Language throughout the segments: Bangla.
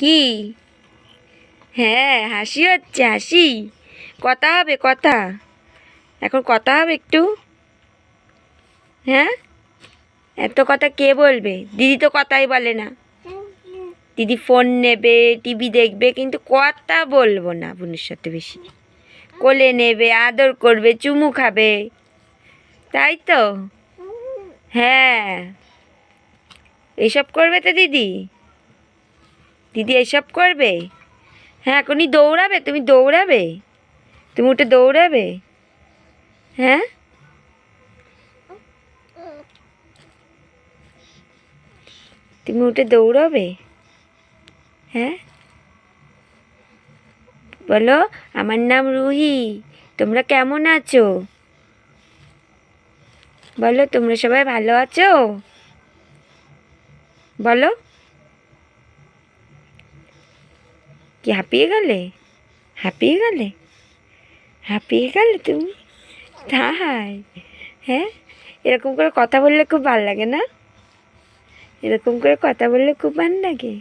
কি? হ্যাঁ, হাসি হচ্ছে, হাসি। কথা হবে, কথা। এখন কথা হবে একটু। হ্যাঁ, এত কথা কে বলবে? দিদি তো কথাই বলে না। দিদি ফোন নেবে, টিভি দেখবে, কিন্তু কথা বলবো না বোনের সাথে বেশি। কোলে নেবে, আদর করবে, চুমু খাবে, তাই তো? হ্যাঁ, এইসব করবে তো দিদি? দিদি এইসব করবে? হ্যাঁ, এখনই দৌড়াবে? তুমি দৌড়াবে? তুমি উঠে দৌড়াবে? হ্যাঁ, তুমি উঠে দৌড়াবে? হ্যাঁ, বলো, আমার নাম রুহি, তোমরা কেমন আছো? বলো, তোমরা সবাই ভালো আছো? বলো। কি হাঁপিয়ে গেলে? হাঁপিয়ে গেলে? হাঁপিয়ে গেলে তুমি? তাই? হ্যাঁ, এরকম করে কথা বললে খুব ভালো লাগে না? এরকম করে কথা বললে খুব ভালো লাগে,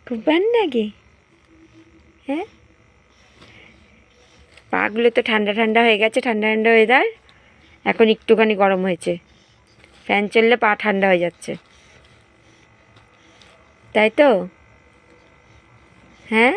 খুব ভালো লাগে। হ্যাঁ, পাগুলো তো ঠান্ডা ঠান্ডা হয়ে গেছে, ঠান্ডা ঠান্ডা ওয়েদার। এখন একটুখানি গরম হয়েছে, ফ্যান চললে পা ঠান্ডা হয়ে যাচ্ছে, তাই তো? হ্যাঁ।